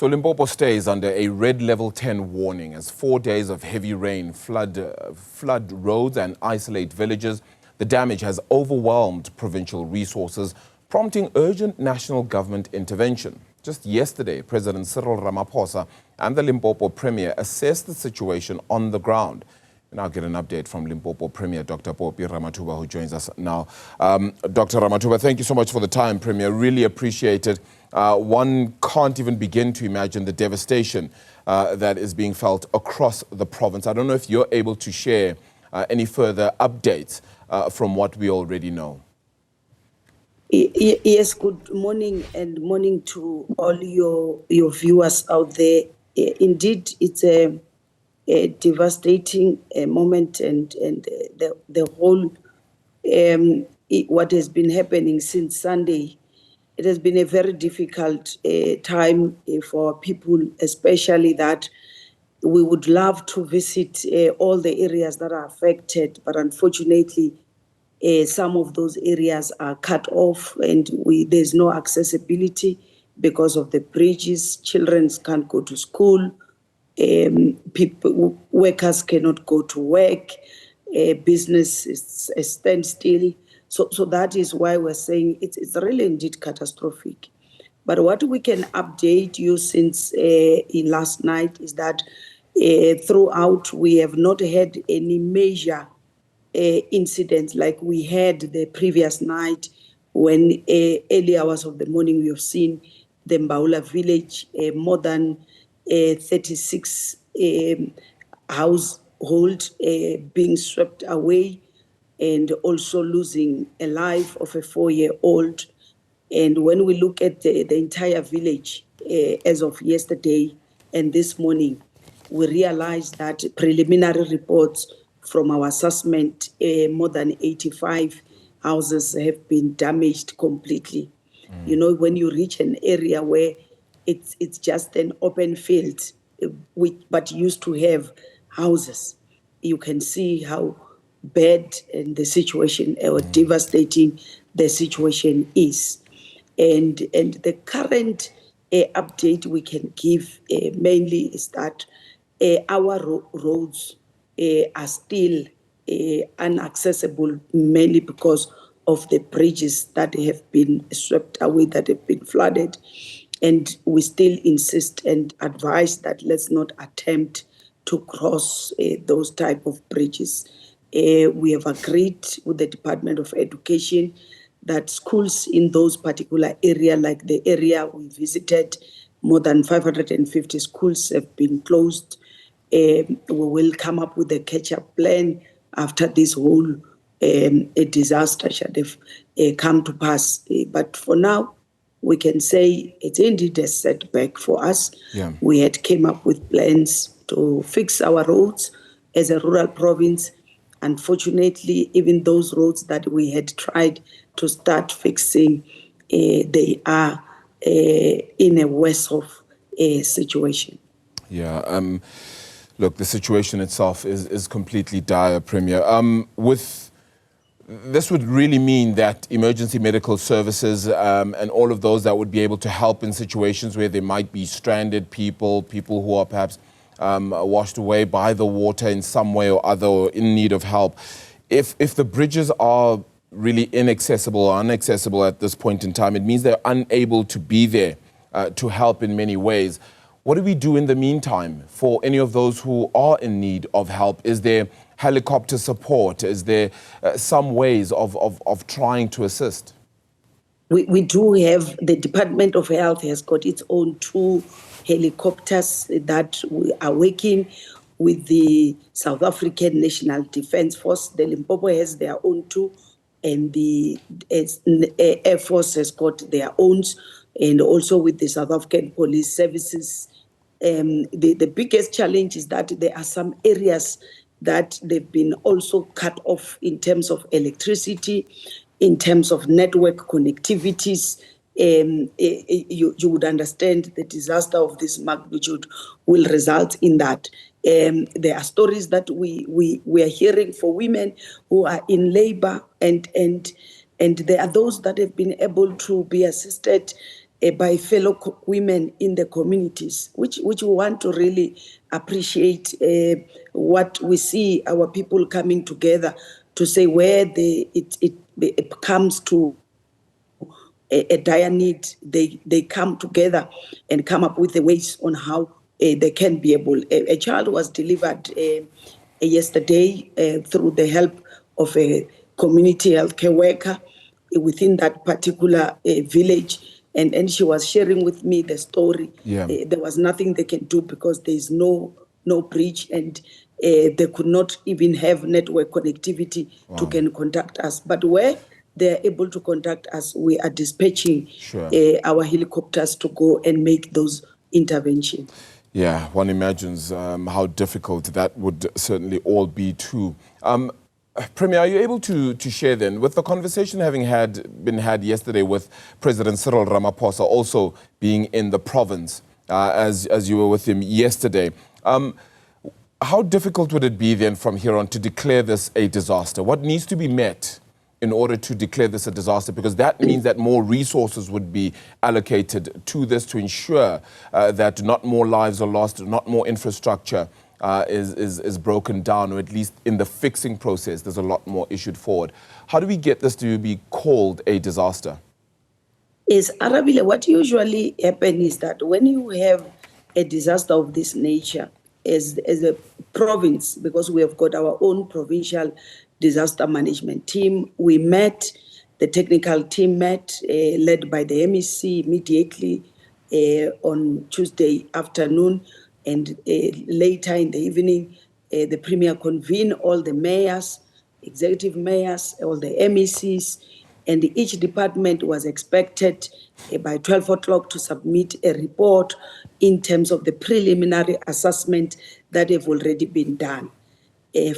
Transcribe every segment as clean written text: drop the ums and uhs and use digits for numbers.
So Limpopo stays under a red level 10 warning as 4 days of heavy rain flood roads and isolate villages. The damage has overwhelmed provincial resources, prompting urgent national government intervention. Just yesterday, President Cyril Ramaphosa and the Limpopo Premier assessed the situation on the ground. And I'll get an update from Limpopo Premier Dr Phophi Ramathuba, who joins us now. Dr. Ramathuba, thank you so much for the time, Premier. Really appreciate it. One can't even begin to imagine the devastation that is being felt across the province. I don't know if you're able to share any further updates from what we already know. Yes, good morning and morning to all your viewers out there. Indeed, it's a devastating moment, and the whole what has been happening since Sunday. It has been a very difficult time for people, especially that we would love to visit all the areas that are affected, but unfortunately some of those areas are cut off and there's no accessibility because of the bridges. Children can't go to school. Workers cannot go to work, business is a standstill. So that is why we're saying it's really indeed catastrophic. But what we can update you since last night is that throughout we have not had any major incidents like we had the previous night when early hours of the morning we have seen the Mbaula Village, more than 36 households being swept away, and also losing a life of a 4-year-old. And when we look at the entire village as of yesterday and this morning, we realize that preliminary reports from our assessment, more than 85 houses have been damaged completely. You know, when you reach an area where it's just an open field, but used to have houses, you can see how bad and the situation, or devastating the situation is. And the current update we can give mainly is that our roads are still inaccessible, mainly because of the bridges that have been swept away, that have been flooded. And we still insist and advise that let's not attempt to cross those type of bridges. We have agreed with the Department of Education that schools in those particular area, like the area we visited, more than 550 schools have been closed. We will come up with a catch-up plan after this whole a disaster should have come to pass. But for now, we can say it's indeed a setback for us. Yeah. We had came up with plans to fix our roads as a rural province. Unfortunately, even those roads that we had tried to start fixing, they are in a worse off situation. Yeah. Look, the situation itself is completely dire, Premier. This would really mean that emergency medical services and all of those that would be able to help in situations where there might be stranded people who are perhaps washed away by the water in some way or other, or in need of help. If the bridges are really inaccessible or unaccessible at this point in time, it means they're unable to be there to help in many ways. What do we do in the meantime for any of those who are in need of help? Is there helicopter support? Is there some ways of trying to assist? We do have, the Department of Health has got its own 2 helicopters that we are working with the South African National Defence Force. The Limpopo has their own 2, and the Air Force has got their own, and also with the South African Police Services. The biggest challenge is that there are some areas that they've been also cut off in terms of electricity, in terms of network connectivities. You would understand the disaster of this magnitude will result in that. There are stories that we are hearing for women who are in labor, and there are those that have been able to be assisted by fellow women in the communities, which we want to really appreciate what we see our people coming together to say where it comes to a dire need, they come together and come up with the ways on how they can be able. A child was delivered yesterday through the help of a community healthcare worker within that particular village, and she was sharing with me the story. Yeah. There was nothing they can do because there is no bridge, and they could not even have network connectivity to can contact us. But where they are able to contact us, we are dispatching our helicopters to go and make those interventions. Yeah, one imagines how difficult that would certainly all be too. Premier, are you able to share then, with the conversation having been had yesterday with President Cyril Ramaphosa also being in the province, as you were with him yesterday, how difficult would it be then from here on to declare this a disaster? What needs to be met in order to declare this a disaster? Because that means that more resources would be allocated to this to ensure that not more lives are lost, not more infrastructure is broken down, or at least in the fixing process, there's a lot more issued forward. How do we get this to be called a disaster? Is Arabile, what usually happens is that when you have a disaster of this nature, as a province, because we have got our own provincial disaster management team, we met, the technical team met, led by the MEC immediately on Tuesday afternoon, and later in the evening, the Premier convened all the mayors, executive mayors, all the MECs, and each department was expected by 12 o'clock to submit a report in terms of the preliminary assessment that have already been done.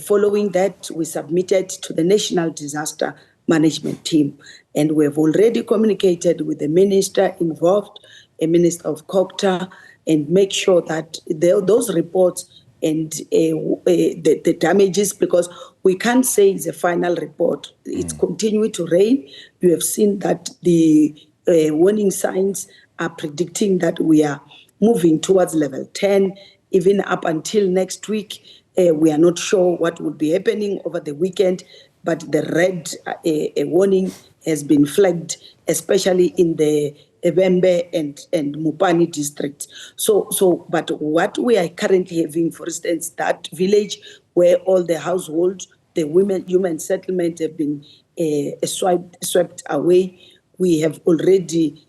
Following that, we submitted to the National Disaster Management Team, and we have already communicated with the minister involved, a Minister of COGTA, and make sure that those reports and the damages, because we can't say it's a final report. It's continuing to rain. You have seen that the warning signs are predicting that we are moving towards level 10, even up until next week. We are not sure what will be happening over the weekend, but the red warning has been flagged, especially in the Ebembe and Mupani districts. But what we are currently having, for instance, that village where all the households, the human settlement have been swept away, we have already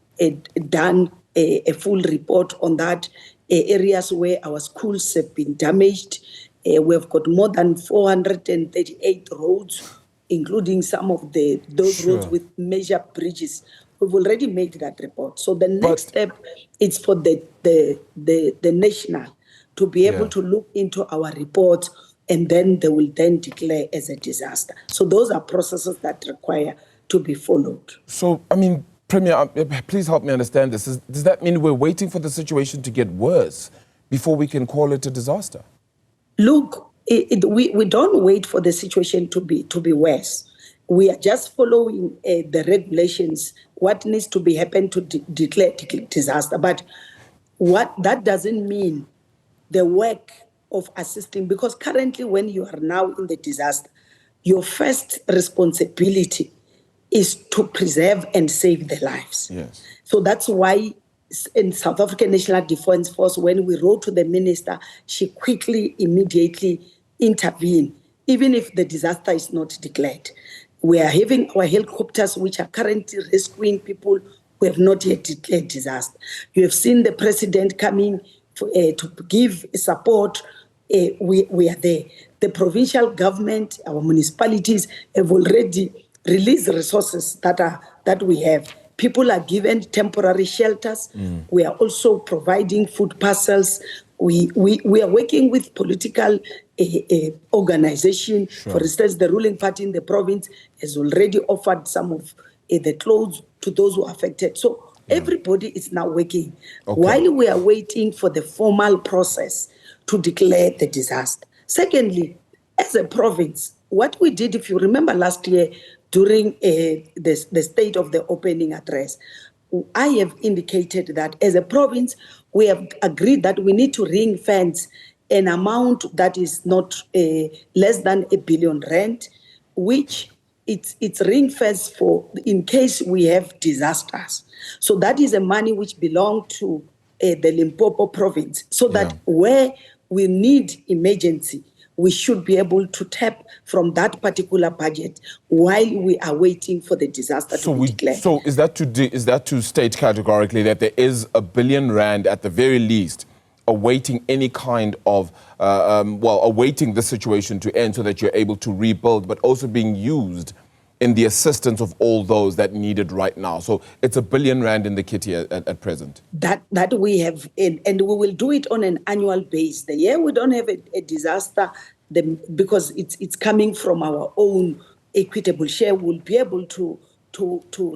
done a full report on that. Areas where our schools have been damaged, we've got more than 438 roads, including some of those roads with major bridges. We've already made that report. So the next step is for the national to be able to look into our report, and then they will then declare as a disaster. So those are processes that require to be followed. So, I mean, Premier, please help me understand this. Does that mean we're waiting for the situation to get worse before we can call it a disaster? Look, we don't wait for the situation to be worse. We are just following the regulations, what needs to be happen to declare disaster. But what that doesn't mean the work of assisting, because currently when you are now in the disaster, your first responsibility is to preserve and save the lives. Yes. So that's why in South African National Defence Force, when we wrote to the minister, she immediately intervened, even if the disaster is not declared. We are having our helicopters, which are currently rescuing people who have not yet declared disaster. You have seen the president coming to give support. We are there. The provincial government, our municipalities have already released resources that we have. People are given temporary shelters. We are also providing food parcels. We are working with political organization. For instance, the ruling party in the province has already offered some of the clothes to those who are affected. So everybody is now working. While we are waiting for the formal process to declare the disaster. Secondly, as a province, what we did, if you remember last year, during the state of the opening address, I have indicated that as a province, we have agreed that we need to ring fence an amount that is not less than R1 billion, which it's ring fence for in case we have disasters. So that is a money which belongs to the Limpopo province, so that where we need emergency, we should be able to tap from that particular budget while we are waiting for the disaster to be declared. So is that to state categorically that there is R1 billion at the very least awaiting any kind of, awaiting the situation to end so that you're able to rebuild, but also being used in the assistance of all those that need it right now? So it's R1 billion in the kitty at present. That we have, and we will do it on an annual basis. The year we don't have a disaster, because it's coming from our own equitable share, we'll be able to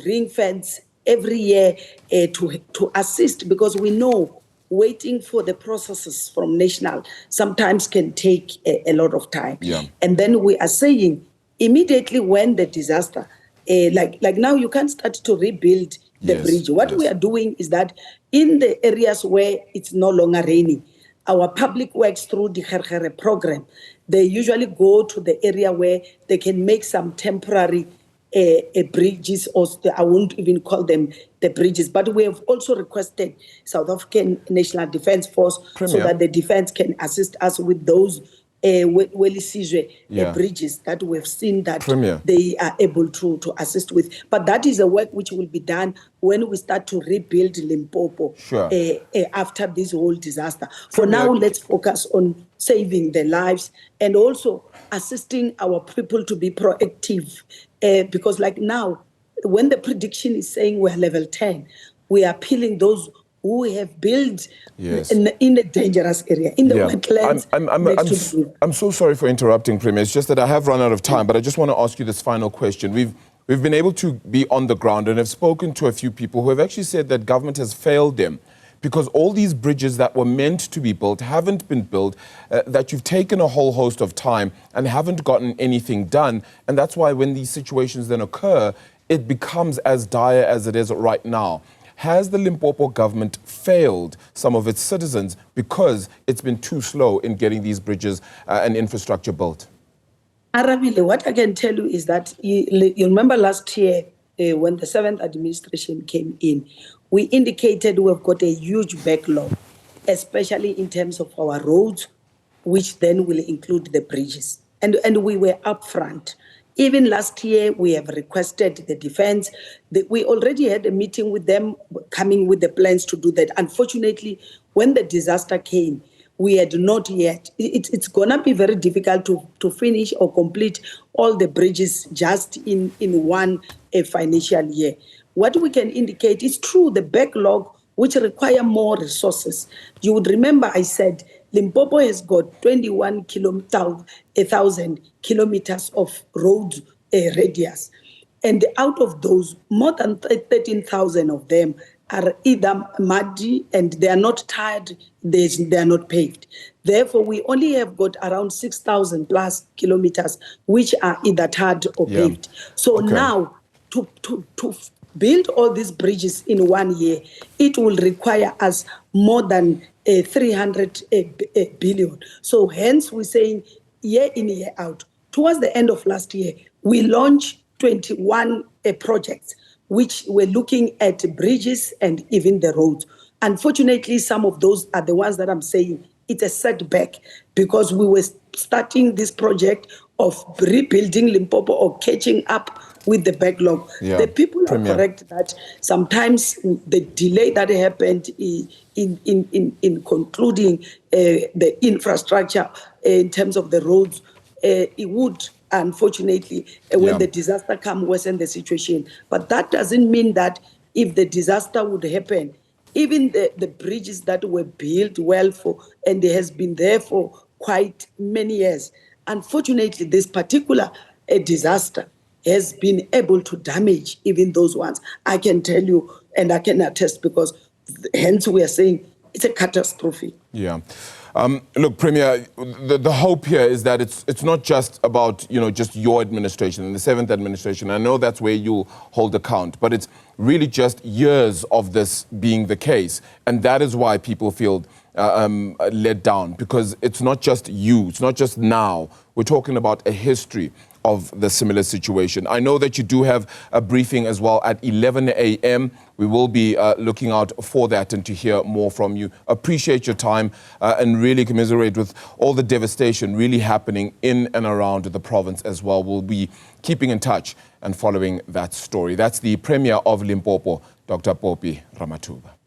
ring fence every year to assist, because we know waiting for the processes from national sometimes can take a lot of time. Yeah. And then we are saying, immediately when the disaster, like now you can't start to rebuild the bridge. What we are doing is that in the areas where it's no longer raining, our public works through the Kherkhere program, they usually go to the area where they can make some temporary bridges, or I won't even call them the bridges, but we have also requested South African National Defence Force so that the defence can assist us with those bridges that we've seen that they are able to assist with. But that is a work which will be done when we start to rebuild Limpopo after this whole disaster. For now, let's focus on saving the lives and also assisting our people to be proactive. Because like now, when the prediction is saying we're level 10, we are appealing those who have built in a dangerous area, in the wetlands. I'm so sorry for interrupting, Premier. It's just that I have run out of time, but I just want to ask you this final question. We've been able to be on the ground and have spoken to a few people who have actually said that government has failed them because all these bridges that were meant to be built haven't been built, that you've taken a whole host of time and haven't gotten anything done. And that's why when these situations then occur, it becomes as dire as it is right now. Has the Limpopo government failed some of its citizens because it's been too slow in getting these bridges and infrastructure built? Arabile, what I can tell you is that you remember last year when the 7th administration came in, we indicated we've got a huge backlog, especially in terms of our roads, which then will include the bridges. And we were upfront. Even last year, we have requested the defense. We already had a meeting with them, coming with the plans to do that. Unfortunately, when the disaster came, we had not yet. It's going to be very difficult to finish or complete all the bridges just in one financial year. What we can indicate is true, the backlog, which require more resources. You would remember I said Limpopo has got 21,000 kilometers of road radius. And out of those, more than 13,000 of them are either muddy and they are not tarred, they are not paved. Therefore, we only have got around 6,000 plus kilometers, which are either tarred or paved. So now, to build all these bridges in 1 year, it will require us more than 300 billion. So hence we're saying year in, year out. Towards the end of last year, we launched 21 projects, which were looking at bridges and even the roads. Unfortunately, some of those are the ones that I'm saying it's a setback, because we were starting this project of rebuilding Limpopo or catching up with the backlog. The people are correct that sometimes the delay that happened in concluding the infrastructure in terms of the roads, it would unfortunately when the disaster comes worsen the situation. But that doesn't mean that if the disaster would happen, even the bridges that were built well for and it has been there for quite many years, unfortunately this particular disaster has been able to damage even those ones. I can tell you, and I can attest, because hence we are saying it's a catastrophe. Yeah. Look, Premier, the hope here is that it's not just about, just your administration and the 7th administration. I know that's where you hold account, but it's really just years of this being the case. And that is why people feel let down, because it's not just you, it's not just now. We're talking about a history of the similar situation. I know that you do have a briefing as well at 11 a.m. We will be looking out for that and to hear more from you. Appreciate your time and really commiserate with all the devastation really happening in and around the province as well. We'll be keeping in touch and following that story. That's the Premier of Limpopo, Dr. Phophi Ramathuba.